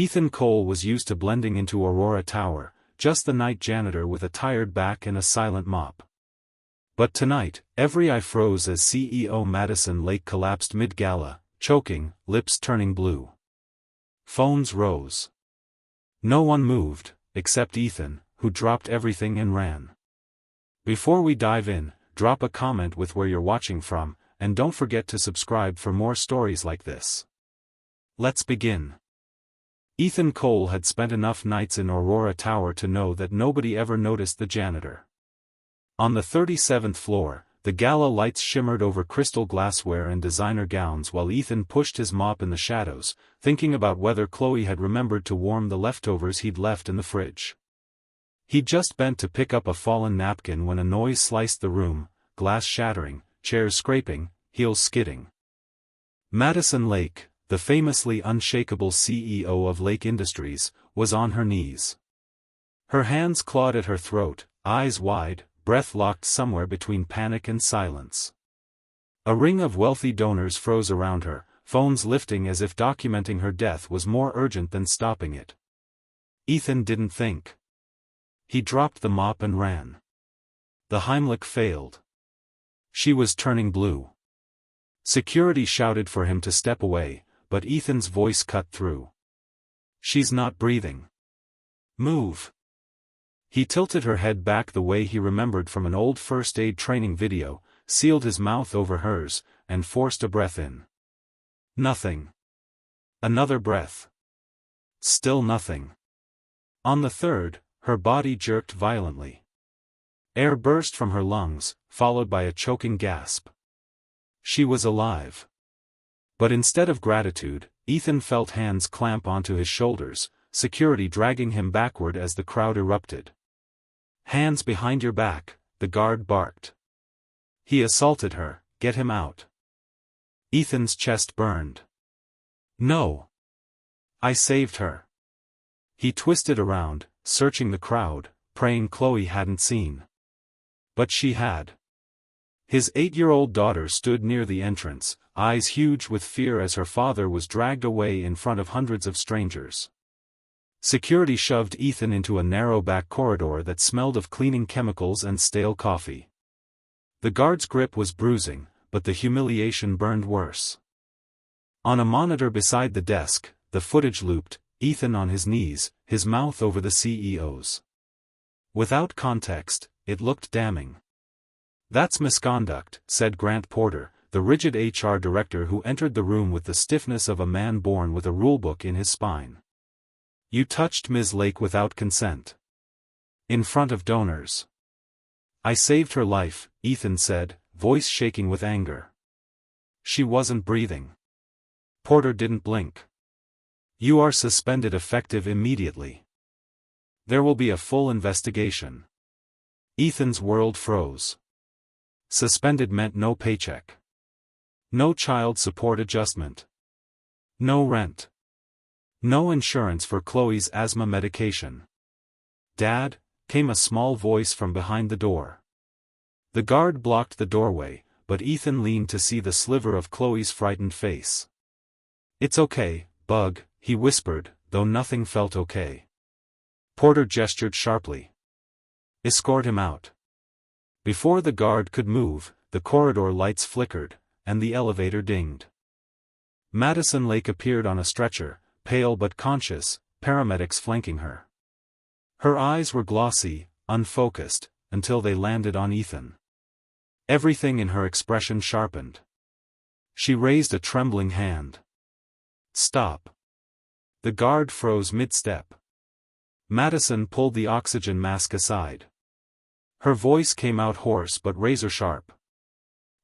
Ethan Cole was used to blending into Aurora Tower, just the night janitor with a tired back and a silent mop. But tonight, every eye froze as CEO Madison Lake collapsed mid-gala, choking, lips turning blue. Phones rose. No one moved, except Ethan, who dropped everything and ran. Before we dive in, drop a comment with where you're watching from, and don't forget to subscribe for more stories like this. Let's begin. Ethan Cole had spent enough nights in Aurora Tower to know that nobody ever noticed the janitor. On the 37th floor, the gala lights shimmered over crystal glassware and designer gowns while Ethan pushed his mop in the shadows, thinking about whether Chloe had remembered to warm the leftovers he'd left in the fridge. He just bent to pick up a fallen napkin when a noise sliced the room, glass shattering, chairs scraping, heels skidding. Madison Lake, the famously unshakable CEO of Lake Industries, was on her knees. Her hands clawed at her throat, eyes wide, breath locked somewhere between panic and silence. A ring of wealthy donors froze around her, phones lifting as if documenting her death was more urgent than stopping it. Ethan didn't think. He dropped the mop and ran. The Heimlich failed. She was turning blue. Security shouted for him to step away, but Ethan's voice cut through. "She's not breathing. Move." He tilted her head back the way he remembered from an old first aid training video, sealed his mouth over hers, and forced a breath in. Nothing. Another breath. Still nothing. On the third, her body jerked violently. Air burst from her lungs, followed by a choking gasp. She was alive. But instead of gratitude, Ethan felt hands clamp onto his shoulders, security dragging him backward as the crowd erupted. "Hands behind your back," the guard barked. "He assaulted her, get him out." Ethan's chest burned. "No. I saved her." He twisted around, searching the crowd, praying Chloe hadn't seen. But she had. His 8-year-old daughter stood near the entrance, eyes huge with fear as her father was dragged away in front of hundreds of strangers. Security shoved Ethan into a narrow back corridor that smelled of cleaning chemicals and stale coffee. The guard's grip was bruising, but the humiliation burned worse. On a monitor beside the desk, the footage looped, Ethan on his knees, his mouth over the CEO's. Without context, it looked damning. "That's misconduct," said Grant Porter, the rigid HR director who entered the room with the stiffness of a man born with a rulebook in his spine. "You touched Ms. Lake without consent. In front of donors." "I saved her life," Ethan said, voice shaking with anger. "She wasn't breathing." Porter didn't blink. "You are suspended effective immediately. There will be a full investigation." Ethan's world froze. Suspended meant no paycheck. No child support adjustment. No rent. No insurance for Chloe's asthma medication. "Dad," came a small voice from behind the door. The guard blocked the doorway, but Ethan leaned to see the sliver of Chloe's frightened face. "It's okay, Bug," he whispered, though nothing felt okay. Porter gestured sharply. "Escort him out." Before the guard could move, the corridor lights flickered, and the elevator dinged. Madison Lake appeared on a stretcher, pale but conscious, paramedics flanking her. Her eyes were glossy, unfocused, until they landed on Ethan. Everything in her expression sharpened. She raised a trembling hand. "Stop." The guard froze mid-step. Madison pulled the oxygen mask aside. Her voice came out hoarse but razor-sharp.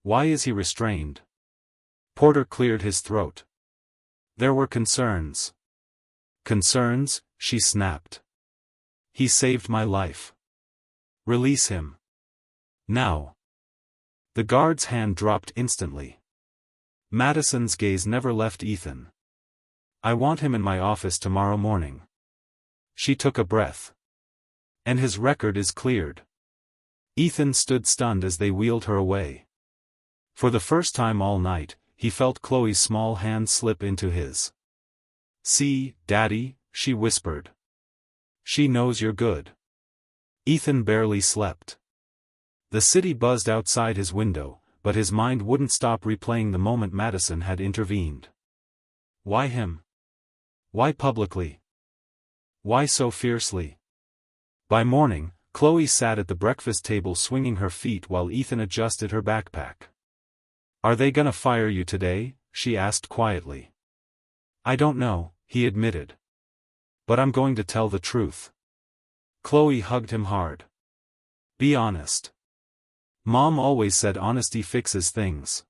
"Why is he restrained?" Porter cleared his throat. "There were concerns." "Concerns?" she snapped. "He saved my life. Release him. Now." The guard's hand dropped instantly. Madison's gaze never left Ethan. "I want him in my office tomorrow morning." She took a breath. "And his record is cleared." Ethan stood stunned as they wheeled her away. For the first time all night, he felt Chloe's small hand slip into his. "See, Daddy," she whispered. She knows you're good. Ethan barely slept. The city buzzed outside his window, but his mind wouldn't stop replaying the moment Madison had intervened. Why him? Why publicly? Why so fiercely? By morning, Chloe sat at the breakfast table swinging her feet while Ethan adjusted her backpack. Are they gonna fire you today? She asked quietly. I don't know, he admitted. But I'm going to tell the truth. Chloe hugged him hard. Be honest. Mom always said honesty fixes things.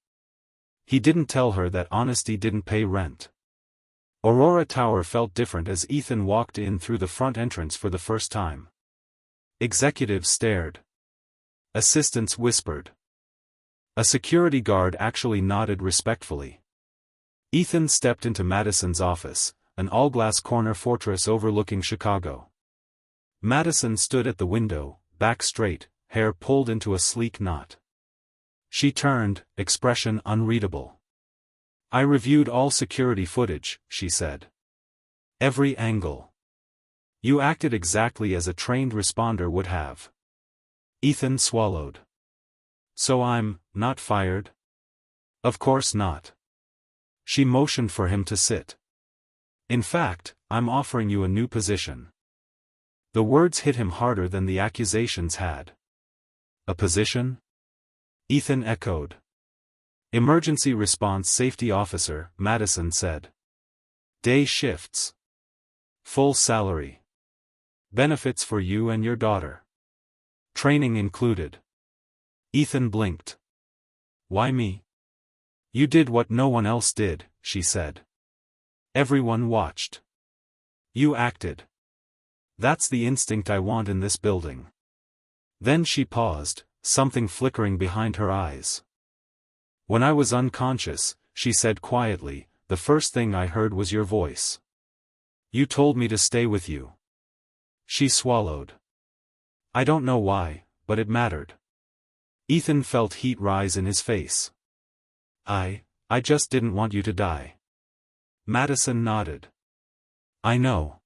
He didn't tell her that honesty didn't pay rent. Aurora Tower felt different as Ethan walked in through the front entrance for the first time. Executives stared. Assistants whispered. A security guard actually nodded respectfully. Ethan stepped into Madison's office, an all-glass corner fortress overlooking Chicago. Madison stood at the window, back straight, hair pulled into a sleek knot. She turned, expression unreadable. I reviewed all security footage, she said. Every angle. You acted exactly as a trained responder would have. Ethan swallowed. So I'm not fired? Of course not. She motioned for him to sit. In fact, I'm offering you a new position. The words hit him harder than the accusations had. A position? Ethan echoed. Emergency Response Safety Officer, Madison said. Day shifts. Full salary. Benefits for you and your daughter. Training included. Ethan blinked. Why me? You did what no one else did, she said. Everyone watched. You acted. That's the instinct I want in this building. Then she paused, something flickering behind her eyes. When I was unconscious, she said quietly, the first thing I heard was your voice. You told me to stay with you. She swallowed. I don't know why, but it mattered. Ethan felt heat rise in his face. I just didn't want you to die. Madison nodded. I know.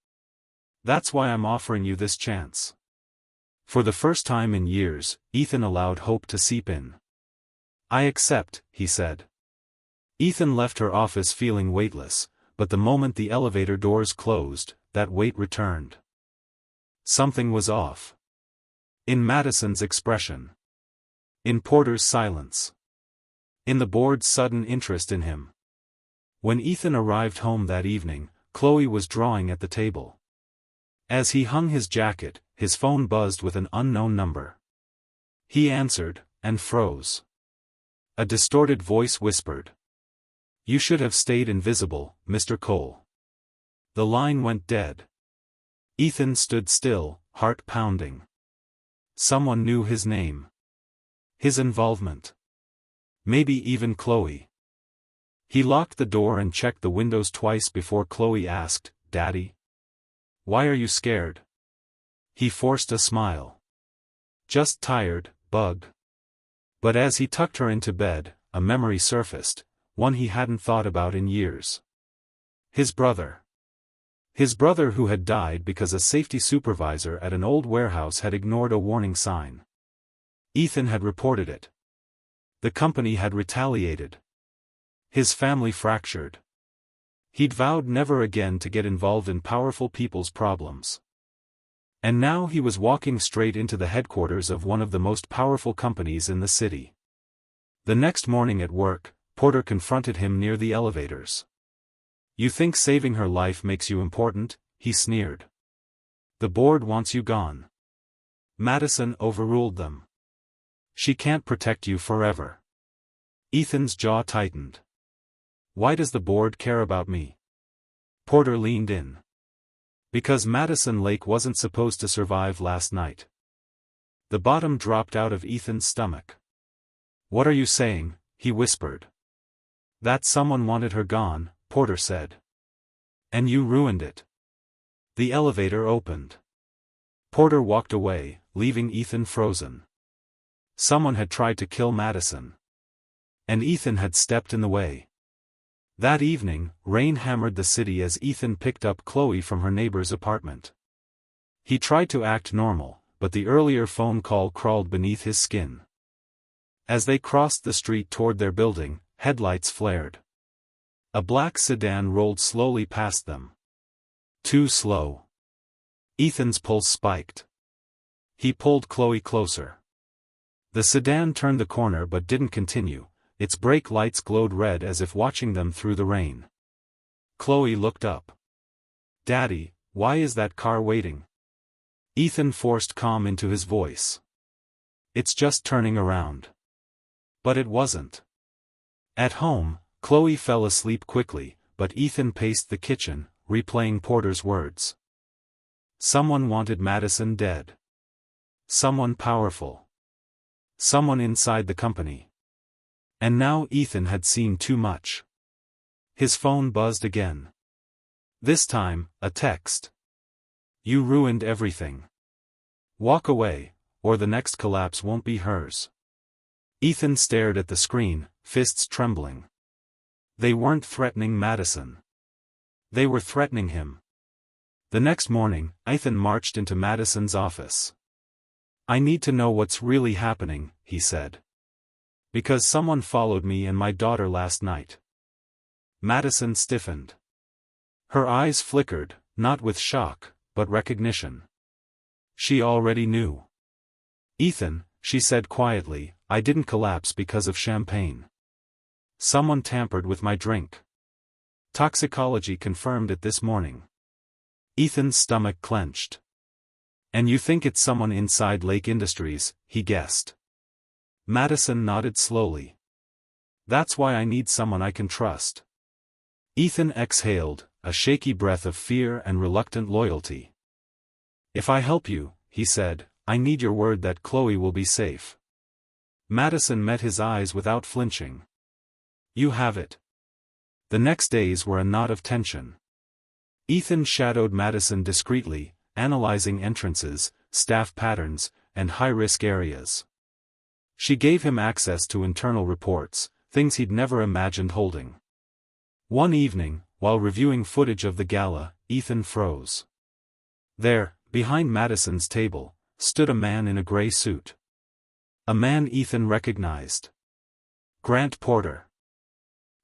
That's why I'm offering you this chance. For the first time in years, Ethan allowed hope to seep in. I accept, he said. Ethan left her office feeling weightless, but the moment the elevator doors closed, that weight returned. Something was off. In Madison's expression. In Porter's silence. In the board's sudden interest in him. When Ethan arrived home that evening, Chloe was drawing at the table. As he hung his jacket, his phone buzzed with an unknown number. He answered, and froze. A distorted voice whispered. You should have stayed invisible, Mr. Cole. The line went dead. Ethan stood still, heart pounding. Someone knew his name. His involvement. Maybe even Chloe. He locked the door and checked the windows twice before Chloe asked, Daddy? Why are you scared? He forced a smile. Just tired, bugged. But as he tucked her into bed, a memory surfaced, one he hadn't thought about in years. His brother. His brother who had died because a safety supervisor at an old warehouse had ignored a warning sign. Ethan had reported it. The company had retaliated. His family fractured. He'd vowed never again to get involved in powerful people's problems. And now he was walking straight into the headquarters of one of the most powerful companies in the city. The next morning at work, Porter confronted him near the elevators. You think saving her life makes you important? He sneered. The board wants you gone. Madison overruled them. She can't protect you forever. Ethan's jaw tightened. Why does the board care about me? Porter leaned in. Because Madison Lake wasn't supposed to survive last night. The bottom dropped out of Ethan's stomach. What are you saying? He whispered. That someone wanted her gone, Porter said. And you ruined it. The elevator opened. Porter walked away, leaving Ethan frozen. Someone had tried to kill Madison. And Ethan had stepped in the way. That evening, rain hammered the city as Ethan picked up Chloe from her neighbor's apartment. He tried to act normal, but the earlier phone call crawled beneath his skin. As they crossed the street toward their building, headlights flared. A black sedan rolled slowly past them. Too slow. Ethan's pulse spiked. He pulled Chloe closer. The sedan turned the corner but didn't continue. Its brake lights glowed red as if watching them through the rain. Chloe looked up. "Daddy, why is that car waiting?" Ethan forced calm into his voice. "It's just turning around." But it wasn't. At home, Chloe fell asleep quickly, but Ethan paced the kitchen, replaying Porter's words. Someone wanted Madison dead. Someone powerful. Someone inside the company. And now Ethan had seen too much. His phone buzzed again. This time, a text. "You ruined everything. Walk away, or the next collapse won't be hers." Ethan stared at the screen, fists trembling. They weren't threatening Madison. They were threatening him. The next morning, Ethan marched into Madison's office. "I need to know what's really happening," he said. "Because someone followed me and my daughter last night." Madison stiffened. Her eyes flickered, not with shock, but recognition. She already knew. "Ethan," she said quietly, "I didn't collapse because of champagne. Someone tampered with my drink. Toxicology confirmed it this morning." Ethan's stomach clenched. "And you think it's someone inside Lake Industries," he guessed. Madison nodded slowly. "That's why I need someone I can trust." Ethan exhaled, a shaky breath of fear and reluctant loyalty. "If I help you," he said, "I need your word that Chloe will be safe." Madison met his eyes without flinching. "You have it." The next days were a knot of tension. Ethan shadowed Madison discreetly, analyzing entrances, staff patterns, and high-risk areas. She gave him access to internal reports, things he'd never imagined holding. One evening, while reviewing footage of the gala, Ethan froze. There, behind Madison's table, stood a man in a gray suit. A man Ethan recognized. Grant Porter.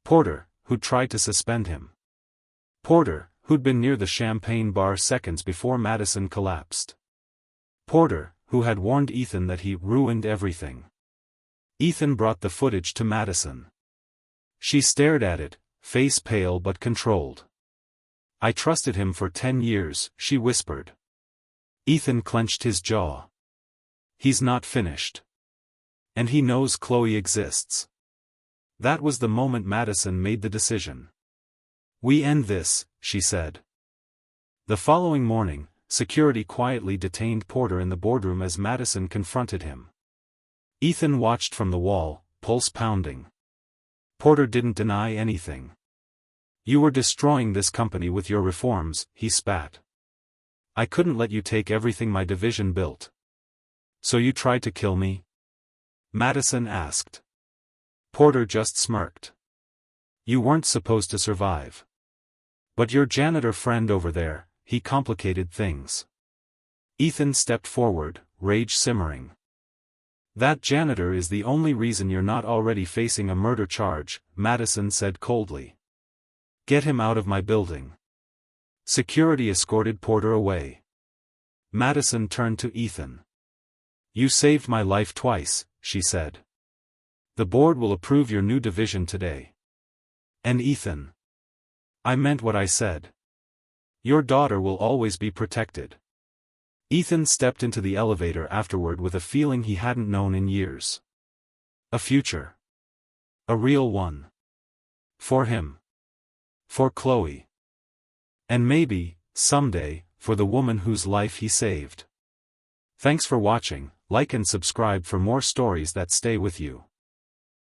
Porter, who'd tried to suspend him. Porter, who'd been near the champagne bar seconds before Madison collapsed. Porter, who had warned Ethan that he ruined everything. Ethan brought the footage to Madison. She stared at it, face pale but controlled. "I trusted him for 10 years, she whispered. Ethan clenched his jaw. "He's not finished. And he knows Chloe exists." That was the moment Madison made the decision. "We end this," she said. The following morning, security quietly detained Porter in the boardroom as Madison confronted him. Ethan watched from the wall, pulse pounding. Porter didn't deny anything. "You were destroying this company with your reforms," he spat. "I couldn't let you take everything my division built." "So you tried to kill me?" Madison asked. Porter just smirked. "You weren't supposed to survive. But your janitor friend over there, he complicated things." Ethan stepped forward, rage simmering. "That janitor is the only reason you're not already facing a murder charge," Madison said coldly. "Get him out of my building." Security escorted Porter away. Madison turned to Ethan. "You saved my life twice," she said. "The board will approve your new division today." "And Ethan, I meant what I said. Your daughter will always be protected." Ethan stepped into the elevator afterward with a feeling he hadn't known in years. A future. A real one. For him. For Chloe. And maybe, someday, for the woman whose life he saved. Thanks for watching. Like and subscribe for more stories that stay with you.